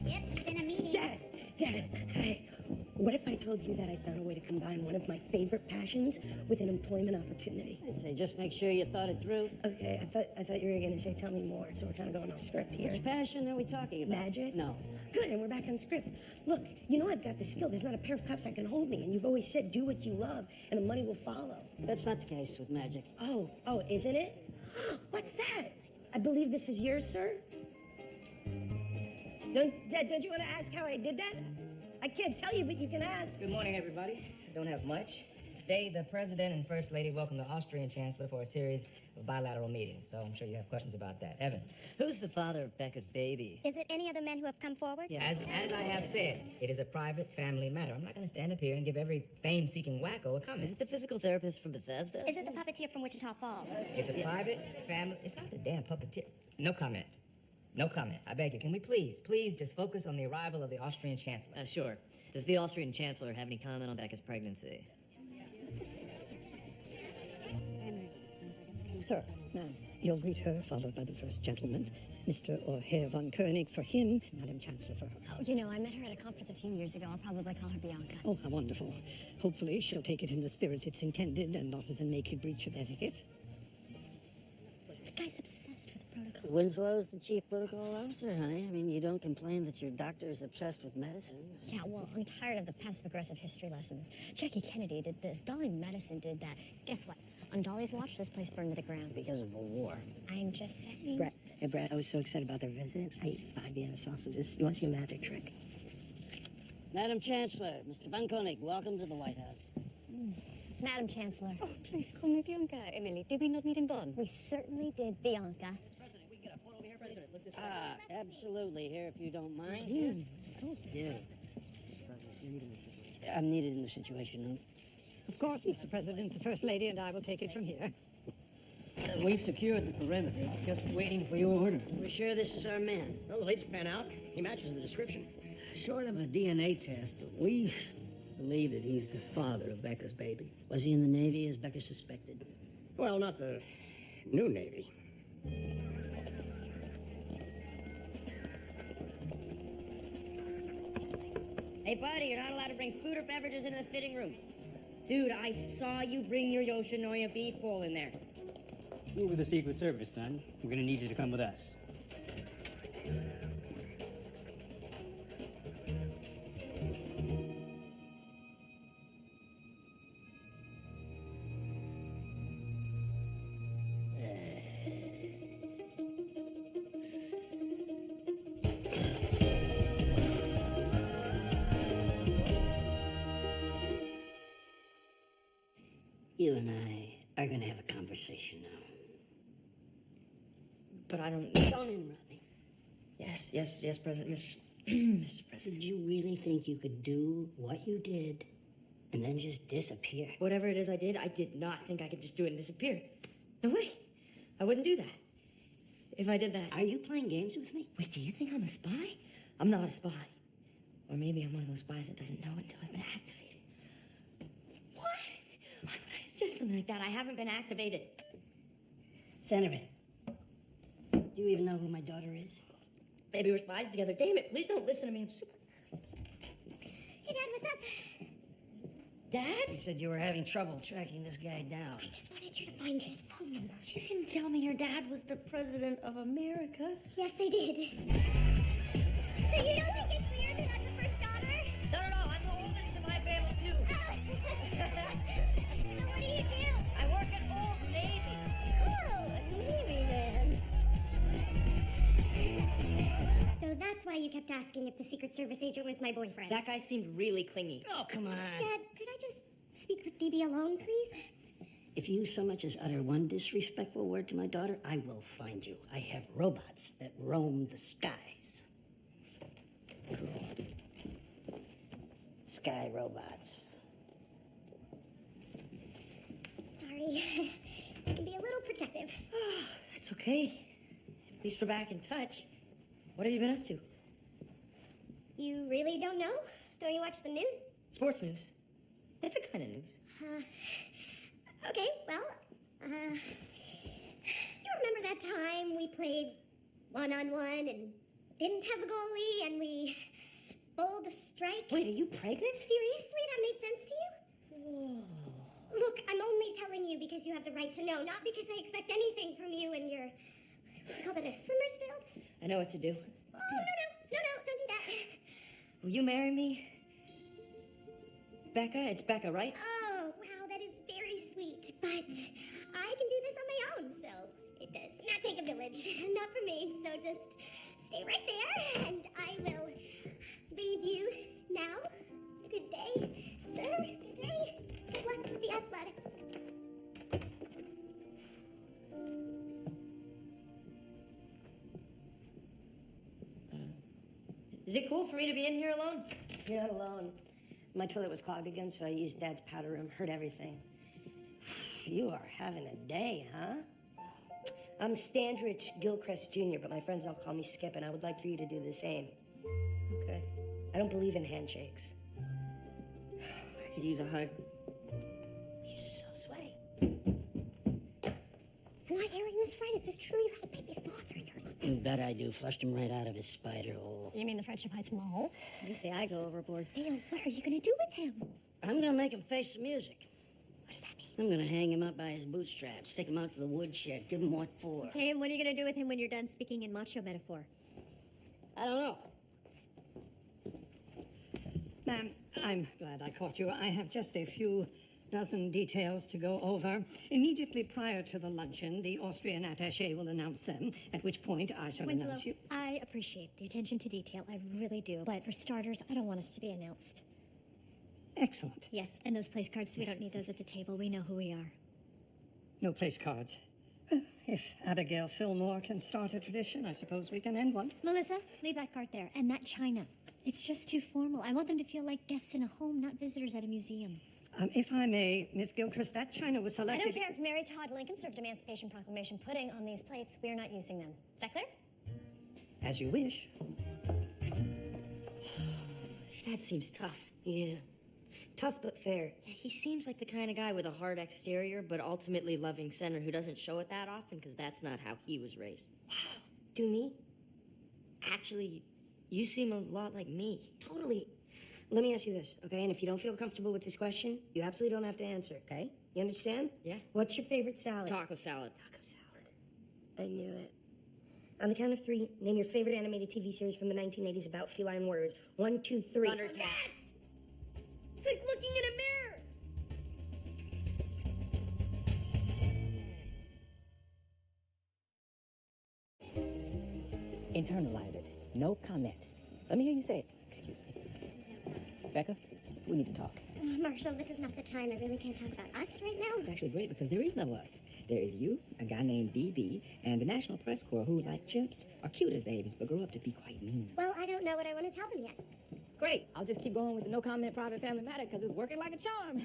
Yep, he's in a meeting. Dad, hey. What if I told you that I found a way to combine one of my favorite passions with an employment opportunity? I'd say just make sure you thought it through. Okay, I thought you were going to say tell me more, so we're kind of going off script here. Which passion are we talking about? Magic? No. Good, and we're back on script. Look, you know I've got the skill. There's not a pair of cuffs that can hold me, and you've always said do what you love, and the money will follow. That's not the case with magic. Oh, isn't it? What's that? I believe this is yours, sir? Don't you want to ask how I did that? I can't tell you, but you can ask. Good morning, everybody. I don't have much. Today, the President and First Lady welcome the Austrian Chancellor for a series of bilateral meetings, so I'm sure you have questions about that. Evan? Who's the father of Becca's baby? Is it any other men who have come forward? Yeah. As I have said, it is a private family matter. I'm not going to stand up here and give every fame-seeking wacko a comment. Is it the physical therapist from Bethesda? Is it the puppeteer from Wichita Falls? It's a private family... It's not the damn puppeteer. No comment. No comment. I beg you. Can we please just focus on the arrival of the Austrian Chancellor? Sure. Does the Austrian Chancellor have any comment on Becca's pregnancy? Sir, ma'am, you'll greet her, followed by the first gentleman, Mr. or Herr von Koenig for him, Madam Chancellor for her. Oh, you know, I met her at a conference a few years ago. I'll probably call her Bianca. Oh, how wonderful. Hopefully she'll take it in the spirit it's intended and not as a naked breach of etiquette. The guy's obsessed with protocol. Winslow's the chief protocol officer, honey. I mean, you don't complain that your doctor is obsessed with medicine. Yeah, well, I'm tired of the passive-aggressive history lessons. Jackie Kennedy did this. Dolly Madison did that. Guess what? On Dolly's watch, this place burned to the ground. Because of a war. I'm just saying. Brett, I was so excited about their visit. I ate 5 Vienna sausages. You want to see a magic trick? Madam Chancellor, Mr. von Koenig, welcome to the White House. Madam Chancellor. Oh, please call me Bianca. Emily, did we not meet in Bonn? We certainly did, Bianca. President, we can get a photo here, President. Look this way. Absolutely. Here, if you don't mind. Oh, Yeah. I'm needed in the situation. Of course, Mr. President, the First Lady and I will take it from here. We've secured the perimeter. Just waiting for your order. We're sure this is our man. Well, the latest pan out. He matches the description. Short of a DNA test, we believe that he's the father of Becca's baby. Was he in the Navy, as Becca suspected? Well, not the new Navy. Hey, buddy, you're not allowed to bring food or beverages into the fitting room. Dude, I saw you bring your Yoshinoya beef bowl in there. You're with the Secret Service, son. We're gonna need you to come with us. You and I are gonna have a conversation now. But I don't... Don't interrupt me. Yes, President, Mr. President. Did you really think you could do what you did and then just disappear? Whatever it is I did not think I could just do it and disappear. No way. I wouldn't do that. If I did that... Are you playing games with me? Wait, do you think I'm a spy? I'm not a spy. Or maybe I'm one of those spies that doesn't know until I've been activated. What? Why would I suggest something like that? I haven't been activated. Senator, do you even know who my daughter is? Maybe we're spies together. Damn it, please don't listen to me. I'm super nervous. Hey, Dad, what's up? Dad? You said you were having trouble tracking this guy down. I just wanted you to find his phone number. You didn't tell me your dad was the President of America. Yes, I did. So you don't think it's weird that I'm the first daughter? No, I'm the oldest in my family, too. So what do you do? I work at Old Navy. Oh, a Navy man. So that's why you kept asking if the Secret Service agent was my boyfriend. That guy seemed really clingy. Oh, come on. Dad, could I just speak with DB alone, please? If you so much as utter one disrespectful word to my daughter, I will find you. I have robots that roam the skies. Sky robots. Sorry. I can be a little protective. Oh, that's okay. At least we're back in touch. What have you been up to? You really don't know? Don't you watch the news? Sports news. That's a kind of news. Okay, well, you remember that time we played one-on-one and didn't have a goalie and we bowled a strike. Wait, are you pregnant? Seriously? That made sense to you? Look, I'm only telling you because you have the right to know, not because I expect anything from you and your, what do you call that, a swimmer's field? I know what to do. Oh, no, don't do that. Will you marry me? Becca? It's Becca, right? Oh, wow, that is very sweet, but I can do this on my own, so it does not take a village, not for me, so just stay right there, and I will leave you now. Good day, sir, good day. Good luck with the athletics. Is it cool for me to be in here alone? You're not alone. My toilet was clogged again, so I used Dad's powder room. Heard everything. You are having a day, huh? I'm Standrich Gilchrist Jr., but my friends all call me Skip, and I would like for you to do the same. Okay. I don't believe in handshakes. I could use a hug. You're so sweaty. Am I hearing this right? Is this true? You have the baby's father in your office? That I do. Flushed him right out of his spider hole. You mean the Friendship Heights Mall? You say I go overboard. Dale, what are you gonna do with him? I'm gonna make him face the music. What does that mean? I'm gonna hang him up by his bootstraps, take him out to the woodshed, give him what for. Okay, and what are you going to do with him when you're done speaking in macho metaphor? I don't know. Ma'am, I'm glad I caught you. I have just a few dozen details to go over. Immediately prior to the luncheon, the Austrian attaché will announce them, at which point I shall Winslow, announce you. I appreciate the attention to detail. I really do. But for starters, I don't want us to be announced. Excellent. Yes, and those place cards, we don't need those at the table. We know who we are. No place cards. If Abigail Fillmore can start a tradition, I suppose we can end one. Melissa, leave that card there. And that china. It's just too formal. I want them to feel like guests in a home, not visitors at a museum. If I may, Miss Gilchrist, that china was I selected... don't care if Mary Todd Lincoln served Emancipation Proclamation pudding on these plates. We are not using them. Is that clear? As you wish. That seems tough. Yeah. Tough but fair. Yeah, he seems like the kind of guy with a hard exterior, but ultimately loving center who doesn't show it that often because that's not how he was raised. Do me? Actually, you seem a lot like me. Totally. Let me ask you this, okay? And if you don't feel comfortable with this question, you absolutely don't have to answer, okay? You understand? Yeah. What's your favorite salad? Taco salad. Taco salad. I knew it. On the count of three, name your favorite animated TV series from the 1980s about feline warriors. 1, 2, 3. Thundercats. It's like looking in a mirror. Internalize it. No comment. Let me hear you say it. Excuse me. Becca, we need to talk. Marshall, this is not the time. I really can't talk about us right now. It's actually great because there is no us. There is you, a guy named DB, and the National Press Corps who, like chimps, are cute as babies but grow up to be quite mean. Well, I don't know what I want to tell them yet. Great. I'll just keep going with the no comment private family matter because it's working like a charm.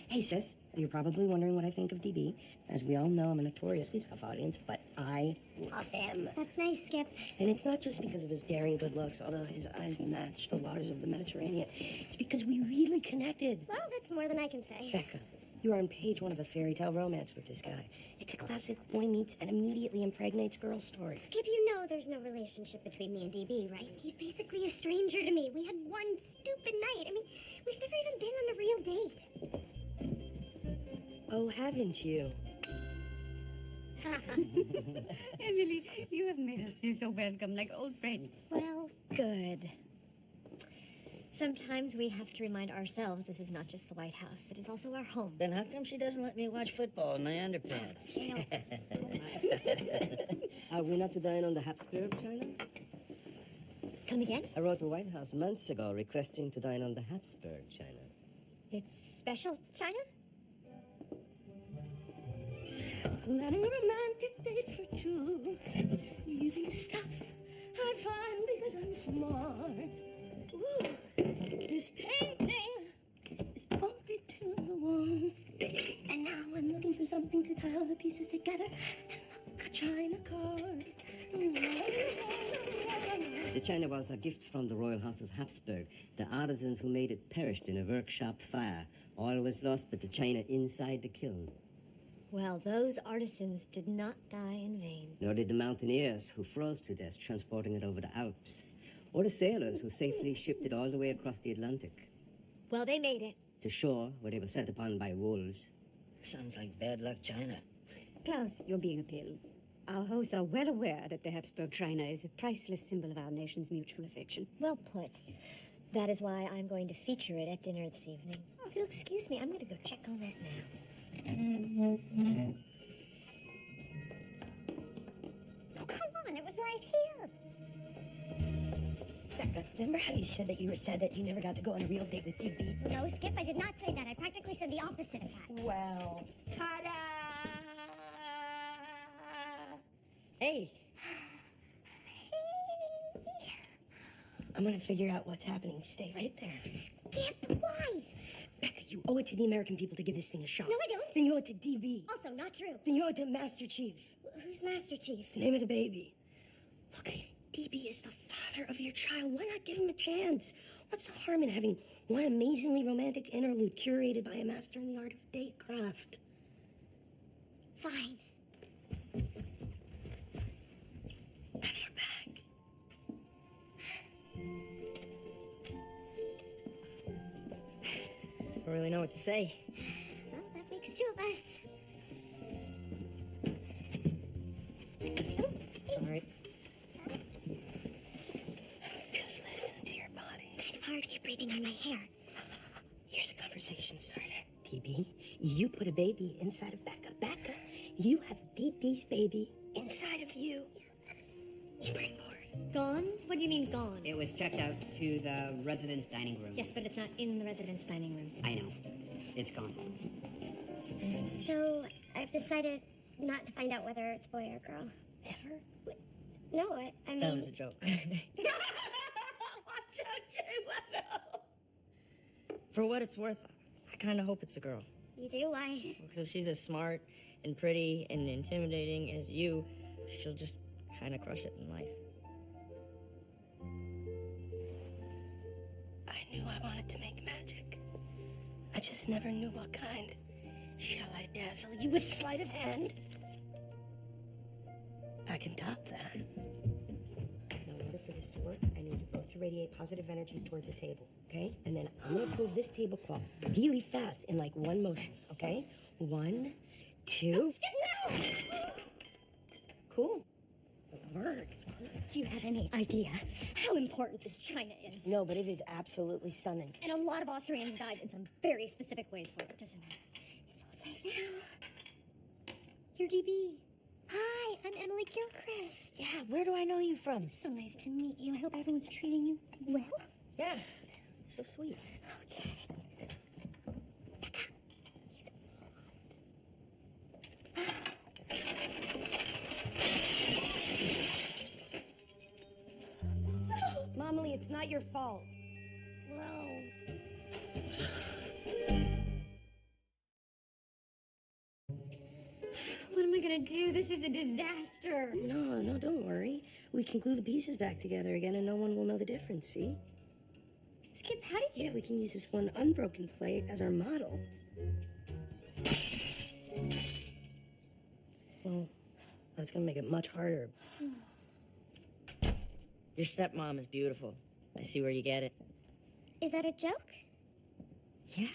Hey, sis, you're probably wondering what I think of DB. As we all know, I'm a notoriously tough audience, but I love him. That's nice, Skip. And it's not just because of his daring good looks, although his eyes match the waters of the Mediterranean. It's because we really connected. Well, that's more than I can say. Becca, you are on page one of a fairy tale romance with this guy. It's a classic boy meets and immediately impregnates girl story. Skip, you know there's no relationship between me and DB, right? He's basically a stranger to me. We had one stupid night. I mean, we've never even been on a real date. Oh, haven't you? Emily, you have made us feel so welcome, like old friends. Well, good. Sometimes we have to remind ourselves this is not just the White House. It is also our home. Then how come she doesn't let me watch football in my underpants? Are we not to dine on the Habsburg, China? Come again? I wrote the White House months ago requesting to dine on the Habsburg, China. It's special, China? Planning a romantic date for two. Using the stuff I find because I'm smart. Ooh, this painting is bolted to the wall. And now I'm looking for something to tie all the pieces together. And look, a china card. The china was a gift from the royal house of Habsburg. The artisans who made it perished in a workshop fire. All was lost but the china inside the kiln. Well, those artisans did not die in vain. Nor did the mountaineers who froze to death transporting it over the Alps, or the sailors who safely shipped it all the way across the Atlantic. Well, they made it. To shore, where they were set upon by wolves. Sounds like bad luck, China. Klaus, you're being a pill. Our hosts are well aware that the Habsburg China is a priceless symbol of our nation's mutual affection. Well put. That is why I'm going to feature it at dinner this evening. Oh, if you'll excuse me, I'm going to go check on that now. Oh, come on, it was right here. Becca, remember how you said that you were sad that you never got to go on a real date with DB? No, Skip, I did not say that. I practically said the opposite of that. Well, Ta-da! Hey. I'm gonna figure out what's happening. Stay right there. Skip, why? Becca, you owe it to the American people to give this thing a shot. No, I don't. Then you owe it to DB. Also, not true. Then you owe it to Master Chief. Who's Master Chief? The name of the baby. Look, DB is the father of your child. Why not give him a chance? What's the harm in having one amazingly romantic interlude curated by a master in the art of datecraft? Fine. And we're back. I don't really know what to say. Well, that makes two of us. Sorry. Just listen to your body. It's kind of hard if you're breathing on my hair. Here's a conversation starter. DB, you put a baby inside of Becca. Becca, you have DB's baby inside of you. Springboard. Gone? What do you mean gone? It was checked out to the residence dining room. Yes, but it's not in the residence dining room. I know. It's gone. So, I've decided not to find out whether it's boy or girl. Ever? No, I mean... That was a joke. For what it's worth, I kind of hope it's a girl. You do? Why? Because if she's as smart and pretty and intimidating as you, she'll just kind of crush it in life. I knew I wanted to make magic. I just never knew what kind. Shall I dazzle you with sleight of hand? I can top that. Now, in order for this to work, I need you both to radiate positive energy toward the table, okay? And then I'm gonna pull this tablecloth really fast in like one motion, okay? 1, 2. No! Cool. It worked. Do you have any idea how important this China is? No, but it is absolutely stunning. And a lot of Austrians died in some very specific ways for it. Doesn't matter. It's all safe now. You're DB. Hi, I'm Emily Gilchrist. Yeah, where do I know you from? So nice to meet you. I hope everyone's treating you well. Yeah, so sweet. Okay. Mommy, it's not your fault. Well... What am I gonna do? This is a disaster. No, don't worry. We can glue the pieces back together again and no one will know the difference, see? Skip, how did you... Yeah, we can use this one unbroken plate as our model. Well, that's gonna make it much harder. Your stepmom is beautiful. I see where you get it. Is that a joke? Yeah.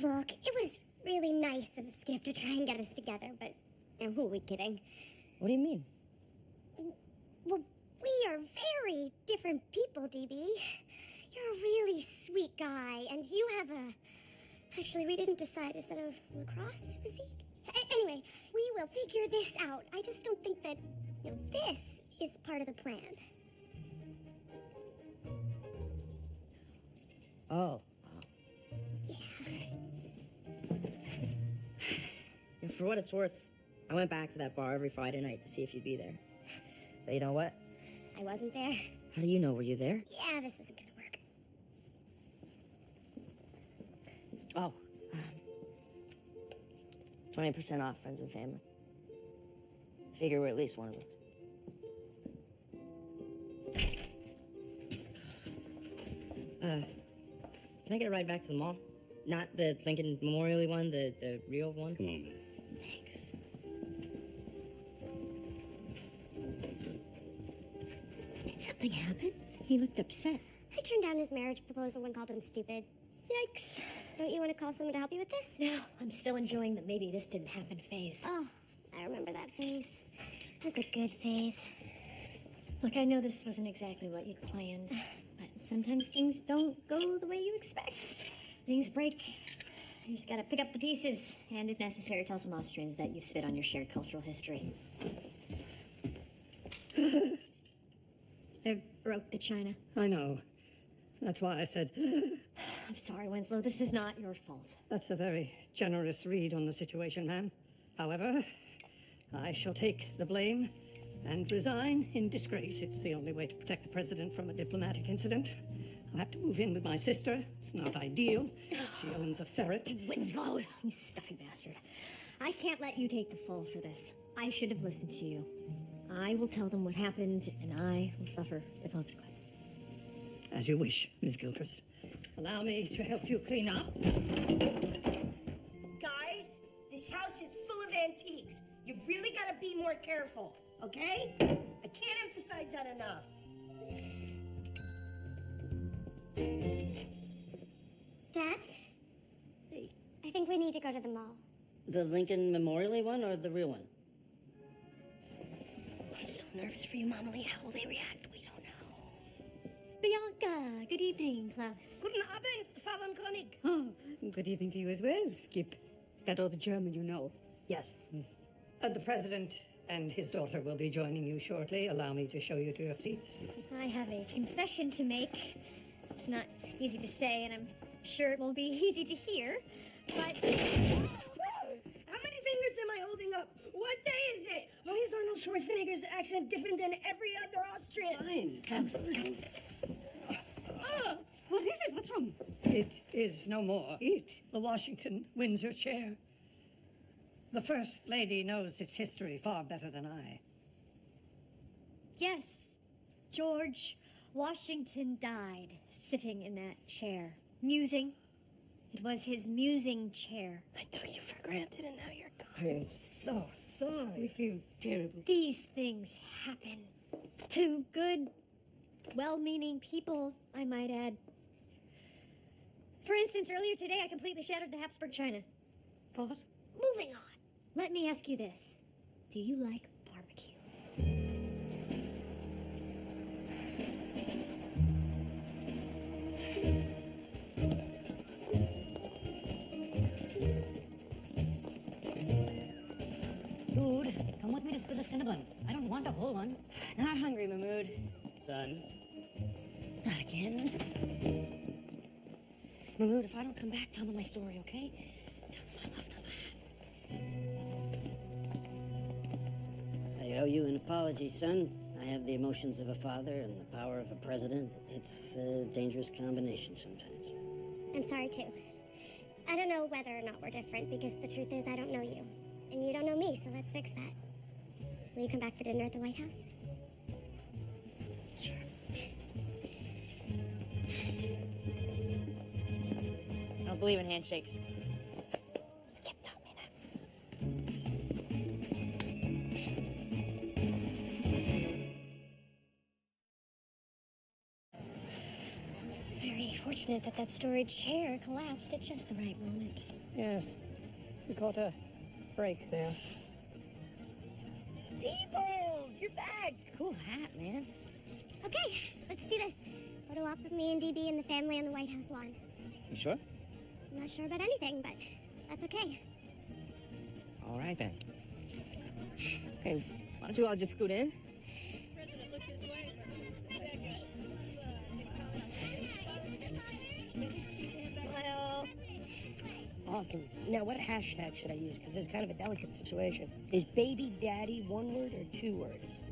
Look, it was really nice of Skip to try and get us together, but who are we kidding? What do you mean? Well, we are very different people, DB. You're a really sweet guy, and you have a... Actually, we didn't decide. Is that a lacrosse physique? Anyway, we will figure this out. I just don't think that, this is part of the plan. Oh. Yeah. Okay. And for what it's worth, I went back to that bar every Friday night to see if you'd be there. But you know what? I wasn't there. How do you know? Were you there? Yeah, this isn't gonna work. Oh. 20% off friends and family. Figure we're at least one of those. Can I get a ride back to the mall? Not the Lincoln Memorial one, the real one? Come on, man. Thanks. Did something happen? He looked upset. I turned down his marriage proposal and called him stupid. Yikes. Don't you want to call someone to help you with this? No, I'm still enjoying the maybe this didn't happen phase. Oh, I remember that phase. That's a good phase. Look, I know this wasn't exactly what you'd planned, but sometimes things don't go the way you expect. Things break. You just gotta pick up the pieces, and if necessary, tell some Austrians that you spit on your shared cultural history. I broke the china. I know. That's why I said, I'm sorry, Winslow. This is not your fault. that's a very generous read on the situation, ma'am. However, I shall take the blame and resign in disgrace. It's the only way to protect the president from a diplomatic incident. I'll have to move in with my sister. It's not ideal. She owns a ferret. Winslow, you stuffy bastard. I can't let you take the fall for this. I should have listened to you. I will tell them what happened, and I will suffer the consequences. As you wish, Miss Gilchrist. Allow me to help you clean up. Guys, this house is full of antiques. You've really got to be more careful, okay? I can't emphasize that enough. Dad? Hey, I think we need to go to the mall. the Lincoln Memorial one or the real one? I'm so nervous for you, Mama Lee. How will they react? We don't know. Bianca, good evening, Klaus. Guten Abend, Frau von König. Oh, good evening to you as well, Skip. Is that all the German you know? Yes. The president and his daughter will be joining you shortly. Allow me to show you to your seats. I have a confession to make. It's not easy to say, and I'm sure it won't be easy to hear, but... How many fingers am I holding up? What day is it? Why is Arnold Schwarzenegger's accent different than every other Austrian? Fine. What is it? What's wrong? It is no more. The Washington Windsor chair. The First Lady knows its history far better than I. Yes, George Washington died sitting in that chair, musing. It was his musing chair. I took you for granted and now you're gone. I am so sorry. I feel terrible. These things happen to good, well-meaning people, I might add. For instance, earlier today, I completely shattered the Habsburg china. What? Moving on. Let me ask you this. Do you like barbecue? Food. Come with me to the Cinnabon. I don't want a whole one. Not hungry, Mahmood. Son, Not again. Mahmood, if I don't come back, tell them my story, okay? Tell them I love to laugh. I owe you an apology, son. I have the emotions of a father and the power of a president. It's a dangerous combination sometimes. I'm sorry, too. I don't know whether or not we're different, because the truth is I don't know you. And you don't know me, so let's fix that. Will you come back for dinner at the White House? Sure. I don't believe in handshakes. Skip taught me that. Very fortunate that storage chair collapsed at just the right moment. Yes. We caught a break there. D-Balls, you're back. Cool hat, man. Okay, let's do this. Photo op with me and DB and the family on the White House lawn. You sure? I'm not sure about anything, but that's okay. All right, then. Okay, why don't you all just scoot in? Smile. Awesome. Now, what hashtag should I use? Because it's kind of a delicate situation. Is baby daddy one word or two words?